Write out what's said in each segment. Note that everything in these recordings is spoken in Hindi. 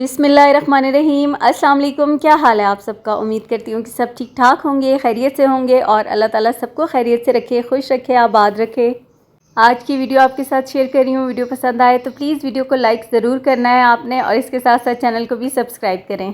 बिस्मिल्लाहिर्रहमानिर्रहीम। अस्सलाम वालेकुम। क्या हाल है आप सबका? उम्मीद करती हूँ कि सब ठीक ठाक होंगे, खैरियत से होंगे और अल्लाह ताला सबको खैरियत से रखे, खुश रखे, आबाद रखे। आज की वीडियो आपके साथ शेयर कर रही हूँ। वीडियो पसंद आए तो प्लीज़ वीडियो को लाइक ज़रूर करना है आपने और इसके साथ साथ चैनल को भी सब्सक्राइब करें।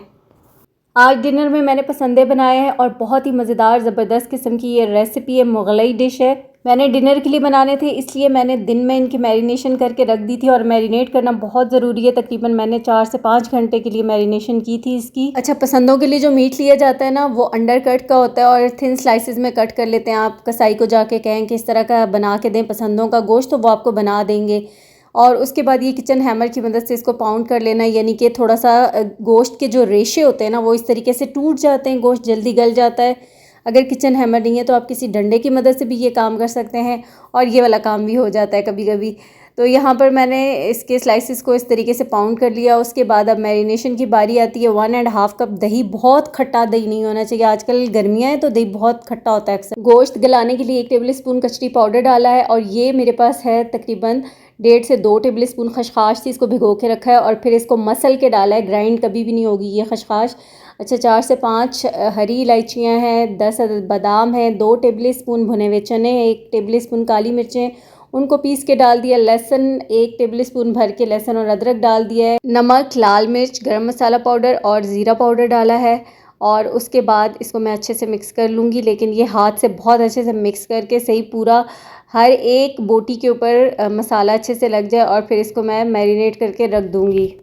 आज डिनर में मैंने पसंदे बनाए हैं और बहुत ही मज़ेदार ज़बरदस्त किस्म की ये रेसिपी है, मुगलई डिश है। मैंने डिनर के लिए बनाने थे इसलिए मैंने दिन में इनकी मैरिनेशन करके रख दी थी और मैरिनेट करना बहुत ज़रूरी है। तकरीबन मैंने 4 से 5 घंटे के लिए मैरिनेशन की थी इसकी। अच्छा, पसंदों के लिए जो मीट लिया जाता है ना वो अंडर कट का होता है और थिन स्लाइसिस में कट कर लेते हैं। आप कसाई को जाके कहें कि इस तरह का बना के दें पसंदों का गोश्त, तो वो आपको बना देंगे। और उसके बाद ये किचन हैमर की मदद से इसको पाउंड कर लेना, यानी कि थोड़ा सा गोश्त के जो रेशे होते हैं ना वो इस तरीके से टूट जाते हैं, गोश्त जल्दी गल जाता है। अगर किचन हैमर नहीं है तो आप किसी डंडे की मदद से भी ये काम कर सकते हैं और ये वाला काम भी हो जाता है कभी कभी। तो यहाँ पर मैंने इसके स्लाइसिस को इस तरीके से पाउंड कर लिया। उसके बाद अब मैरिनेशन की बारी आती है। 1.5 कप दही, बहुत खट्टा दही नहीं होना चाहिए, आजकल गर्मियाँ हैं तो दही बहुत खट्टा होता है अक्सर। गोश्त गलाने के लिए 1 टेबल स्पून कचरी पाउडर डाला है और ये मेरे पास है तकरीबन 1.5 से 2 टेबल स्पून खशखाश थी, इसको भिगो के रखा है और फिर इसको मसल के डाला है। ग्राइंड कभी भी नहीं होगी ये खशखाश। अच्छा, 4 से 5 हरी इलायचियाँ हैं, 10 बादाम हैं, 2 टेबल स्पून भुने हुए चने, 1 टेबल स्पून काली मिर्चें, उनको पीस के डाल दिया। लहसुन 1 टेबल स्पून भर के लहसुन और अदरक डाल दिया है। नमक, लाल मिर्च, गरम मसाला पाउडर और ज़ीरा पाउडर डाला है और उसके बाद इसको मैं अच्छे से मिक्स कर लूँगी, लेकिन ये हाथ से बहुत अच्छे से मिक्स करके सही पूरा हर एक बोटी के ऊपर मसाला अच्छे से लग जाए और फिर इसको मैं मैरिनेट करके रख दूँगी।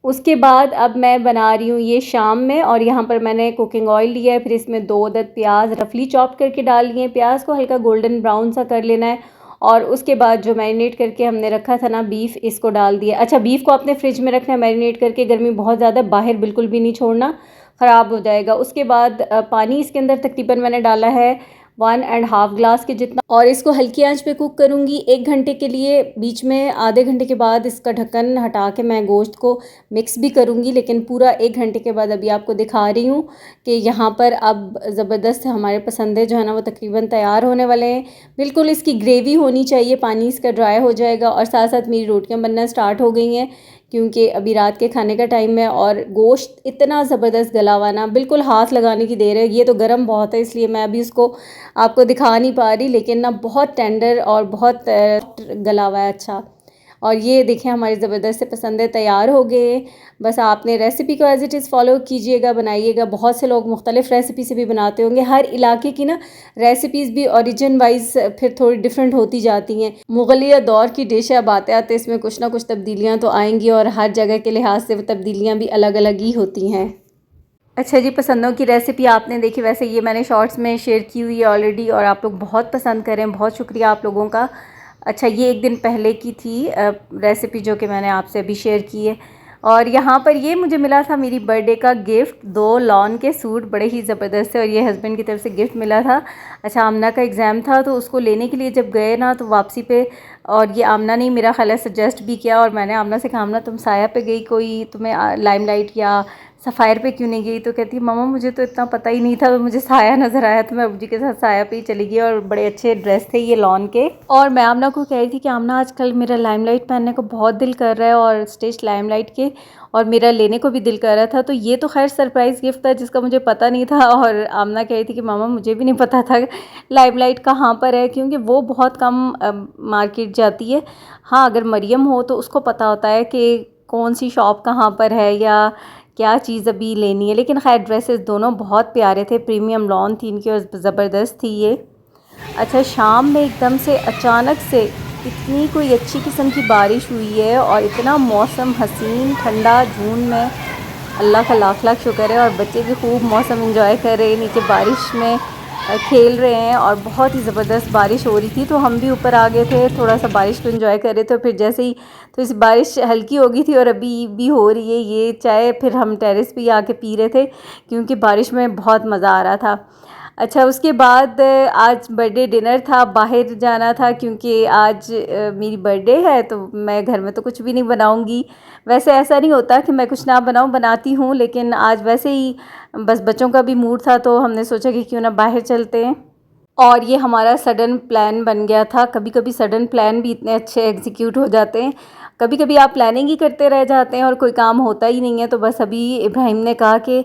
उसके बाद अब मैं बना रही हूँ ये शाम में और यहाँ पर मैंने कुकिंग ऑयल लिया है। फिर इसमें 2 अदद प्याज रफली चॉप करके डाल लिए। प्याज को हल्का गोल्डन ब्राउन सा कर लेना है और उसके बाद जो मैरिनेट करके हमने रखा था ना बीफ, इसको डाल दिया। अच्छा, बीफ को आपने फ्रिज में रखना है मैरिनेट करके, गर्मी बहुत ज़्यादा, बाहर बिल्कुल भी नहीं छोड़ना, ख़राब हो जाएगा। उसके बाद पानी इसके अंदर तकरीबन मैंने डाला है 1.5 ग्लास के जितना और इसको हल्की आंच पे कुक करूँगी 1 घंटे के लिए। बीच में आधे घंटे के बाद इसका ढक्कन हटा के मैं गोश्त को मिक्स भी करूँगी, लेकिन पूरा 1 घंटे के बाद अभी आपको दिखा रही हूँ कि यहाँ पर अब ज़बरदस्त हमारे पसंदे जो है ना वो तकरीबन तैयार होने वाले हैं। बिल्कुल इसकी ग्रेवी होनी चाहिए, पानी इसका ड्राई हो जाएगा और साथ साथ मेरी रोटियाँ बनना स्टार्ट हो गई हैं क्योंकि अभी रात के खाने का टाइम है और गोश्त इतना ज़बरदस्त गला हुआ ना, बिल्कुल हाथ लगाने की देर है। ये तो गर्म बहुत है इसलिए मैं अभी उसको आपको दिखा नहीं पा रही, लेकिन ना बहुत टेंडर और बहुत गला हुआ है। अच्छा, और ये देखें हमारी ज़बरदस्त से पसंदे तैयार हो गए। बस आपने रेसिपी को एज़ इट इज़ फॉलो कीजिएगा, बनाइएगा। बहुत से लोग मुख्तलिफ़ रेसिपी से भी बनाते होंगे। हर इलाके की ना रेसिपीज़ भी ओरिजिन वाइज फिर थोड़ी डिफरेंट होती जाती हैं। मुग़लिया दौर की डिश है, अब आते आते इसमें कुछ ना कुछ तब्दीलियाँ तो आएंगी और हर जगह के लिहाज से वो तब्दीलियाँ भी अलग अलग ही होती हैं। अच्छा जी, पसंदों की रेसिपी आपने देखी, वैसे ये मैंने शॉर्ट्स में शेयर की हुई है ऑलरेडी और आप लोग बहुत पसंद करें, बहुत शुक्रिया आप लोगों का। अच्छा, ये 1 दिन पहले की थी रेसिपी जो कि मैंने आपसे अभी शेयर की है। और यहाँ पर ये मुझे मिला था मेरी बर्थडे का गिफ्ट, 2 लॉन के सूट, बड़े ही ज़बरदस्त है और ये हस्बैंड की तरफ से गिफ्ट मिला था। अच्छा, आमना का एग्ज़ाम था तो उसको लेने के लिए जब गए ना तो वापसी पे, और ये आमना ने मेरा ख्याल है सजेस्ट भी किया और मैंने आमना से कहा आमना तुम साया पे गई, कोई तुम्हें लाइमलाइट या सफ़ायर पे क्यों नहीं गई? तो कहती है मामा मुझे तो इतना पता ही नहीं था, मुझे साया नज़र आया तो मैं अब्बू जी के साथ साया पे ही चली गई और बड़े अच्छे ड्रेस थे ये लॉन के। और मैं आमना को कह रही थी कि आमना आजकल मेरा लाइमलाइट पहनने को बहुत दिल कर रहा है और स्टेज लाइमलाइट के, और मेरा लेने को भी दिल कर रहा था। तो ये तो खैर सरप्राइज़ गिफ्ट था जिसका मुझे पता नहीं था और आमना कह रही थी कि मामा मुझे भी नहीं पता था लाइमलाइट कहाँ पर है, क्योंकि वो बहुत कम मार्केट जाती है। हाँ, अगर मरियम हो तो उसको पता होता है कि कौन सी शॉप कहाँ पर है या क्या चीज़ अभी लेनी है। लेकिन खैर ड्रेसेस दोनों बहुत प्यारे थे, प्रीमियम लॉन थी इनकी और ज़बरदस्त थी ये। अच्छा, शाम में एकदम से अचानक से इतनी कोई अच्छी किस्म की बारिश हुई है और इतना मौसम हसीन ठंडा, जून में अल्लाह का लाख लाख शुक्र है। और बच्चे भी खूब मौसम एंजॉय कर रहे हैं, नीचे बारिश में खेल रहे हैं और बहुत ही ज़बरदस्त बारिश हो रही थी। तो हम भी ऊपर आ गए थे, थोड़ा सा बारिश को एंजॉय कर रहे थे। फिर जैसे ही तो इस बारिश हल्की हो गई थी और अभी भी हो रही है ये चाय, फिर हम टेरेस पे आके पी रहे थे क्योंकि बारिश में बहुत मज़ा आ रहा था। अच्छा, उसके बाद आज बर्थडे डिनर था, बाहर जाना था क्योंकि आज मेरी बर्थडे है तो मैं घर में तो कुछ भी नहीं बनाऊंगी। वैसे ऐसा नहीं होता कि मैं कुछ ना बनाऊं, बनाती हूं, लेकिन आज वैसे ही बस बच्चों का भी मूड था तो हमने सोचा कि क्यों ना बाहर चलते हैं। और ये हमारा सडन प्लान बन गया था। कभी कभी सडन प्लान भी इतने अच्छे एग्जीक्यूट हो जाते हैं। कभी कभी आप प्लानिंग ही करते रह जाते हैं और कोई काम होता ही नहीं है। तो बस अभी इब्राहिम ने कहा कि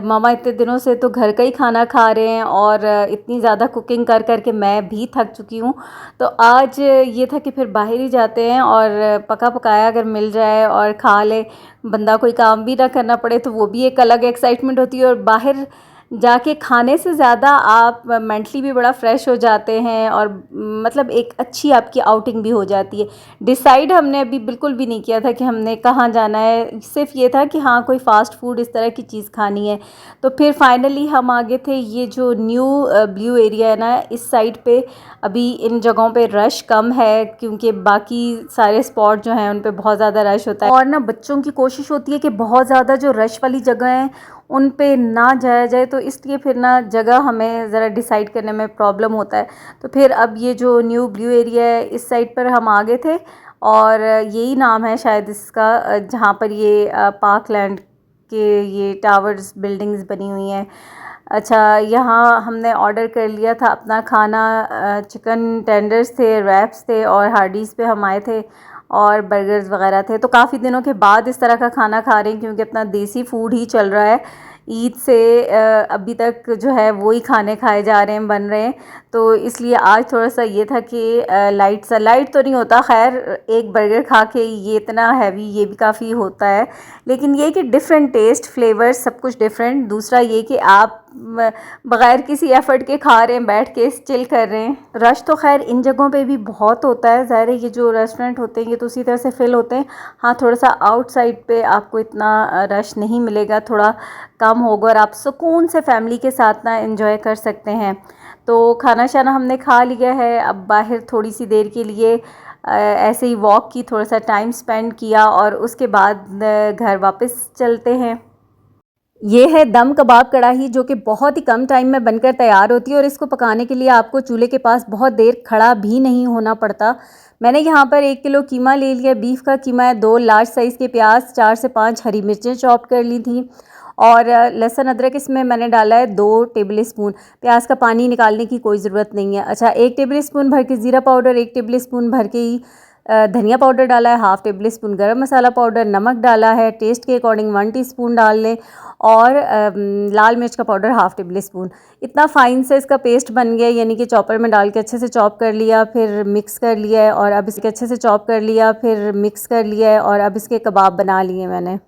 मामा इतने दिनों से तो घर का ही खाना खा रहे हैं और इतनी ज़्यादा कुकिंग कर कर के मैं भी थक चुकी हूँ। तो आज ये था कि फिर बाहर ही जाते हैं और पका पकाया अगर मिल जाए और खा ले, बंदा कोई काम भी ना करना पड़े, तो वो भी एक अलग एक्साइटमेंट होती है। और बाहर जाके खाने से ज़्यादा आप मेंटली भी बड़ा फ्रेश हो जाते हैं और मतलब एक अच्छी आपकी आउटिंग भी हो जाती है। डिसाइड हमने अभी बिल्कुल भी नहीं किया था कि हमने कहाँ जाना है, सिर्फ ये था कि हाँ कोई फ़ास्ट फूड इस तरह की चीज़ खानी है। तो फिर फाइनली हम आगे थे ये जो न्यू ब्लू एरिया है ना, इस साइड पे अभी इन जगहों पे रश कम है क्योंकि बाकी सारे स्पॉट जो हैं उन पे बहुत ज़्यादा रश होता है। और ना बच्चों की कोशिश होती है कि बहुत ज़्यादा जो रश वाली जगह हैं उन पे ना जाया जाए, तो इसलिए फिर ना जगह हमें ज़रा डिसाइड करने में प्रॉब्लम होता है। तो फिर अब ये जो न्यू ब्लू एरिया है इस साइड पर हम आ गए थे और यही नाम है शायद इसका, जहाँ पर ये पार्कलैंड के ये टावर्स बिल्डिंग्स बनी हुई हैं। अच्छा, यहाँ हमने ऑर्डर कर लिया था अपना खाना, चिकन टेंडर्स थे, रैप्स थे और हार्डीज़ पे हम आए थे और बर्गर्स वगैरह थे। तो काफ़ी दिनों के बाद इस तरह का खाना खा रहे हैं क्योंकि अपना देसी फूड ही चल रहा है। ईद से अभी तक जो है वो ही खाने खाए जा रहे हैं, बन रहे हैं। तो इसलिए आज थोड़ा सा ये था कि लाइट तो नहीं होता, खैर एक बर्गर खा के ये इतना हैवी ये भी काफ़ी होता है, लेकिन ये कि डिफरेंट टेस्ट, फ्लेवर सब कुछ डिफरेंट। दूसरा ये कि आप बग़ैर किसी एफ़र्ट के खा रहे हैं, बैठ के चिल कर रहे हैं। रश तो खैर इन जगहों पे भी बहुत होता है, ज़ाहिर है ये जो रेस्टोरेंट होते हैं ये तो उसी तरह से फ़िल होते हैं। हाँ, थोड़ा सा आउटसाइड पे आपको इतना रश नहीं मिलेगा, थोड़ा कम होगा और आप सुकून से फैमिली के साथ ना एंजॉय कर सकते हैं। तो खाना शाना हमने खा लिया है, अब बाहर थोड़ी सी देर के लिए ऐसे ही वॉक की, थोड़ा सा टाइम स्पेंड किया और उसके बाद घर वापस चलते हैं। ये है दम कबाब कढ़ाई जो कि बहुत ही कम टाइम में बनकर तैयार होती है और इसको पकाने के लिए आपको चूल्हे के पास बहुत देर खड़ा भी नहीं होना पड़ता। मैंने यहाँ पर 1 किलो कीमा ले लिया, बीफ का कीमा है। 2 लार्ज साइज़ के प्याज, 4 से 5 हरी मिर्चें चॉप कर ली थी और लहसुन अदरक इसमें मैंने डाला है 2 टेबल स्पून। प्याज का पानी निकालने की कोई ज़रूरत नहीं है। अच्छा, 1 टेबल स्पून भर के ज़ीरा पाउडर, 1 टेबल स्पून भर के ही धनिया पाउडर डाला है, हाफ़ टेबल स्पून गरम मसाला पाउडर, नमक डाला है, टेस्ट के अकॉर्डिंग 1 टीस्पून डाल लें और लाल मिर्च का पाउडर हाफ़ टेबल स्पून। इतना फ़ाइन से इसका पेस्ट बन गया, यानी कि चॉपर में डाल के अच्छे से चॉप कर लिया, फिर मिक्स कर लिया है और अब इसके अच्छे से चॉप कर लिया, फिर मिक्स कर लिया है और अब इसके कबाब बना लिए मैंने।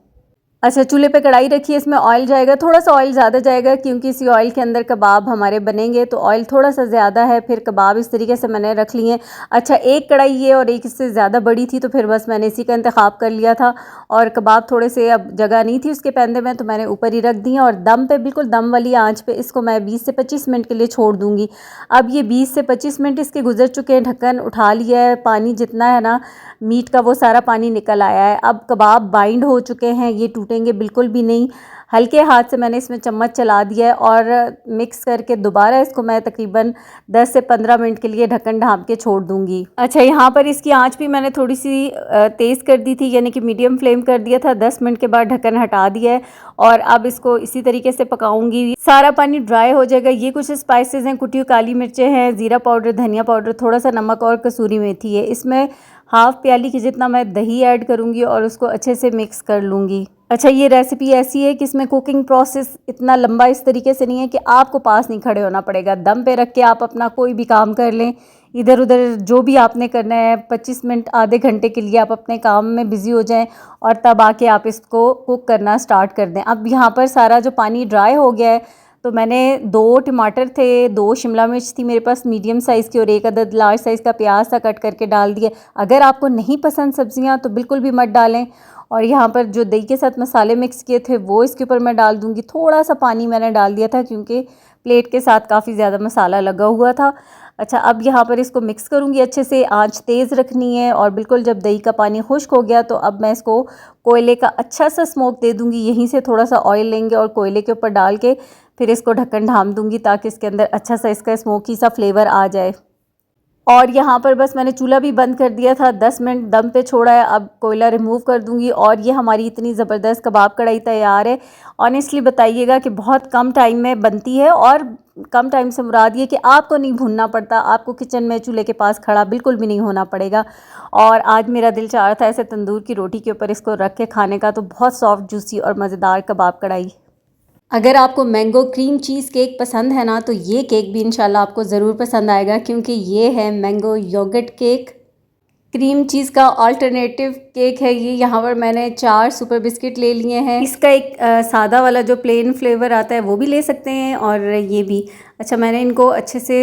अच्छा, चूल्हे पे कढ़ाई रखी है, इसमें ऑयल जाएगा, थोड़ा सा ऑयल ज़्यादा जाएगा क्योंकि इसी ऑयल के अंदर कबाब हमारे बनेंगे, तो ऑयल थोड़ा सा ज़्यादा है। फिर कबाब इस तरीके से मैंने रख लिए हैं। अच्छा, एक कढ़ाई ये और एक इससे ज़्यादा बड़ी थी तो फिर बस मैंने इसी का इंतखाब कर लिया था और कबाब थोड़े से, अब जगह नहीं थी उसके पैंदे में तो मैंने ऊपर ही रख दी हैं और दम पे, बिल्कुल दम वाली आँच पे इसको मैं 20 से 25 मिनट के लिए छोड़ दूँगी। अब ये 20 से 25 मिनट इसके गुजर चुके हैं, ढक्कन उठा लिया है, पानी जितना है ना मीट का वो सारा पानी निकल आया है। अब कबाब बाइंड हो चुके हैं, ये टूटेंगे बिल्कुल भी नहीं। हल्के हाथ से मैंने इसमें चम्मच चला दिया है और मिक्स करके दोबारा इसको मैं तकरीबन 10 से 15 मिनट के लिए ढक्कन ढाँप के छोड़ दूँगी। अच्छा, यहाँ पर इसकी आंच भी मैंने थोड़ी सी तेज़ कर दी थी, यानी कि मीडियम फ्लेम कर दिया था। 10 मिनट के बाद ढक्कन हटा दिया है और अब इसको इसी तरीके से पकाऊंगी, सारा पानी ड्राई हो जाएगा। ये कुछ स्पाइसेस हैं, कुटी हुई काली मिर्चें हैं, ज़ीरा पाउडर, धनिया पाउडर, थोड़ा सा नमक और कसूरी मेथी है। इसमें हाफ़ प्याली की जितना मैं दही ऐड करूँगी और उसको अच्छे से मिक्स कर लूँगी। अच्छा, ये रेसिपी ऐसी है कि इसमें कुकिंग प्रोसेस इतना लंबा इस तरीके से नहीं है कि आपको पास नहीं खड़े होना पड़ेगा। दम पे रख के आप अपना कोई भी काम कर लें, इधर उधर जो भी आपने करना है, 25 मिनट आधे घंटे के लिए आप अपने काम में बिज़ी हो जाएं और तब आके आप इसको कुक करना स्टार्ट कर दें। अब यहाँ पर सारा जो पानी ड्राई हो गया है तो मैंने 2 टमाटर थे, 2 शिमला मिर्च थी मेरे पास मीडियम साइज़ की और 1 अदद लार्ज साइज़ का प्याज था, कट करके डाल दिया। अगर आपको नहीं पसंद सब्ज़ियाँ तो बिल्कुल भी मत डालें। और यहाँ पर जो दही के साथ मसाले मिक्स किए थे वो इसके ऊपर मैं डाल दूँगी। थोड़ा सा पानी मैंने डाल दिया था क्योंकि प्लेट के साथ काफ़ी ज़्यादा मसाला लगा हुआ था। अच्छा, अब यहाँ पर इसको मिक्स करूँगी अच्छे से, आंच तेज़ रखनी है और बिल्कुल जब दही का पानी खुश्क हो गया तो अब मैं इसको कोयले का अच्छा सा स्मोक दे दूँगी। यहीं से थोड़ा सा ऑयल लेंगे और कोयले के ऊपर डाल के फिर इसको ढक्कन ढाँप दूँगी ताकि इसके अंदर अच्छा सा इसका स्मोकी सा फ्लेवर आ जाए। और यहाँ पर बस मैंने चूल्हा भी बंद कर दिया था, 10 मिनट दम पे छोड़ा है। अब कोयला रिमूव कर दूँगी और ये हमारी इतनी ज़बरदस्त कबाब कढ़ाई तैयार है। ऑनेस्टली बताइएगा कि बहुत कम टाइम में बनती है, और कम टाइम से मुराद ये कि आपको नहीं भूनना पड़ता, आपको किचन में चूल्हे के पास खड़ा बिल्कुल भी नहीं होना पड़ेगा। और आज मेरा दिल चाह रहा था ऐसे तंदूर की रोटी के ऊपर इसको रख के खाने का, तो बहुत सॉफ्ट, जूसी और मज़ेदार कबाब कढ़ाई। अगर आपको मैंगो क्रीम चीज़ केक पसंद है ना, तो ये केक भी इंशाल्लाह आपको ज़रूर पसंद आएगा, क्योंकि ये है mango yogurt cake. Cream cheese का अल्टरनेटिव केक है ये। यहाँ पर मैंने 4 सुपर बिस्किट ले लिए हैं। इसका एक सादा वाला जो प्लेन फ्लेवर आता है वो भी ले सकते हैं, और ये भी। अच्छा, मैंने इनको अच्छे से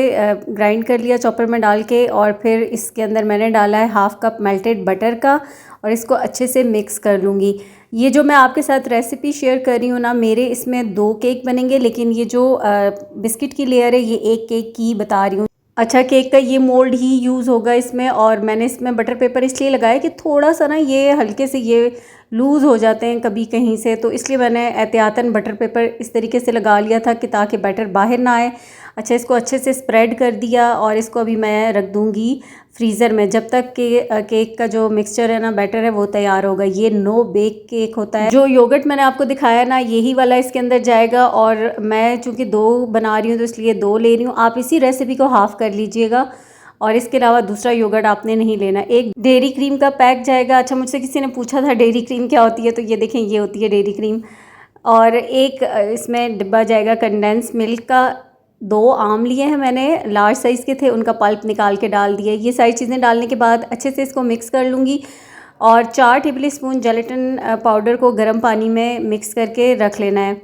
ग्राइंड कर लिया चॉपर में डाल के, और फिर इसके अंदर मैंने डाला है 1/2 कप मेल्टेड बटर का, और इसको अच्छे से मिक्स कर लूँगी। ये जो मैं आपके साथ रेसिपी शेयर कर रही हूँ ना, मेरे इसमें 2 केक बनेंगे, लेकिन ये जो बिस्किट की लेयर है ये 1 केक की बता रही हूँ। अच्छा, केक का ये मोल्ड ही यूज़ होगा इसमें, और मैंने इसमें बटर पेपर इसलिए लगाया कि थोड़ा सा ना ये हल्के से ये लूज़ हो जाते हैं कभी कहीं से, तो इसलिए मैंने एहतियातन बटर पेपर इस तरीके से लगा लिया था कि ताकि बैटर बाहर ना आए। अच्छा, इसको अच्छे से स्प्रेड कर दिया, और इसको अभी मैं रख दूँगी फ्रीज़र में जब तक कि केक का जो मिक्सचर है ना, बैटर है, वो तैयार होगा। ये नो बेक केक होता है। जो योगर्ट मैंने आपको दिखाया ना, यही वाला इसके अंदर जाएगा, और मैं चूँकि 2 बना रही हूँ तो इसलिए 2 ले रही हूँ। आप इसी रेसिपी को हाफ़ कर लीजिएगा, और इसके अलावा दूसरा योगर्ट आपने नहीं लेना। एक डेयरी क्रीम का पैक जाएगा। अच्छा, मुझसे किसी ने पूछा था डेयरी क्रीम क्या होती है, तो ये देखें, ये होती है डेयरी क्रीम। और एक इसमें डिब्बा जाएगा कंडेंस मिल्क का। 2 आम लिए हैं मैंने, लार्ज साइज़ के थे, उनका पल्प निकाल के डाल दिया। ये सारी चीज़ें डालने के बाद अच्छे से इसको मिक्स कर लूँगी, और 4 टेबल स्पून जेलेटिन पाउडर को गर्म पानी में मिक्स करके रख लेना है।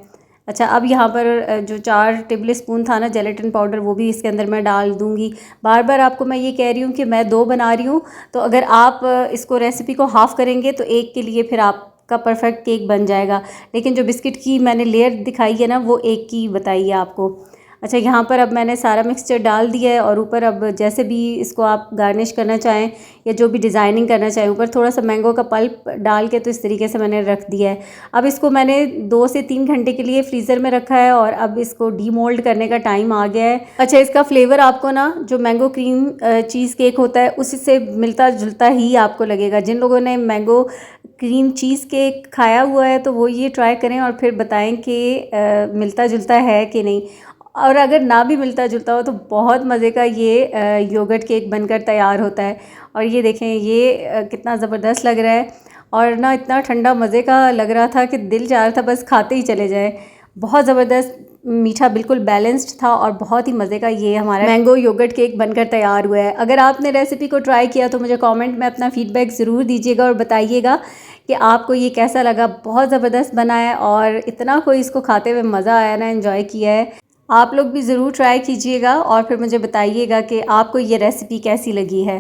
अच्छा, अब यहाँ पर जो 4 टेबल स्पून था ना जेलेटिन पाउडर, वो भी इसके अंदर मैं डाल दूँगी। बार बार आपको मैं ये कह रही हूँ कि मैं 2 बना रही हूँ, तो अगर आप इसको रेसिपी को हाफ़ करेंगे तो एक के लिए फिर आपका परफेक्ट केक बन जाएगा। लेकिन जो बिस्किट की मैंने लेयर दिखाई है ना, वो एक की बताई है आपको। अच्छा, यहाँ पर अब मैंने सारा मिक्सचर डाल दिया है, और ऊपर अब जैसे भी इसको आप गार्निश करना चाहें या जो भी डिज़ाइनिंग करना चाहें, ऊपर थोड़ा सा मैंगो का पल्प डाल के, तो इस तरीके से मैंने रख दिया है। अब इसको मैंने 2 से 3 घंटे के लिए फ्रीज़र में रखा है, और अब इसको डीमोल्ड करने का टाइम आ गया है। अच्छा, इसका फ्लेवर आपको ना जो मैंगो क्रीम चीज़ केक होता है उसी से मिलता जुलता ही आपको लगेगा। जिन लोगों ने मैंगो क्रीम चीज़ केक खाया हुआ है तो वो ये ट्राई करें और फिर बताएं कि मिलता जुलता है कि नहीं। और अगर ना भी मिलता जुलता हो तो बहुत मज़े का ये योगर्ट केक बनकर तैयार होता है। और ये देखें, ये कितना ज़बरदस्त लग रहा है, और ना इतना ठंडा मज़े का लग रहा था कि दिल चाह रहा था बस खाते ही चले जाए। बहुत ज़बरदस्त मीठा, बिल्कुल बैलेंस्ड था, और बहुत ही मज़े का ये हमारा मैंगो योगर्ट केक बनकर तैयार हुआ है। अगर आपने रेसिपी को ट्राई किया तो मुझे कमेंट में अपना फ़ीडबैक ज़रूर दीजिएगा, और बताइएगा कि आपको ये कैसा लगा। बहुत ज़बरदस्त बना है, और इतना कोई इसको खाते हुए मज़ा आया ना, एंजॉय किया है। आप लोग भी ज़रूर ट्राई कीजिएगा, और फिर मुझे बताइएगा कि आपको ये रेसिपी कैसी लगी है।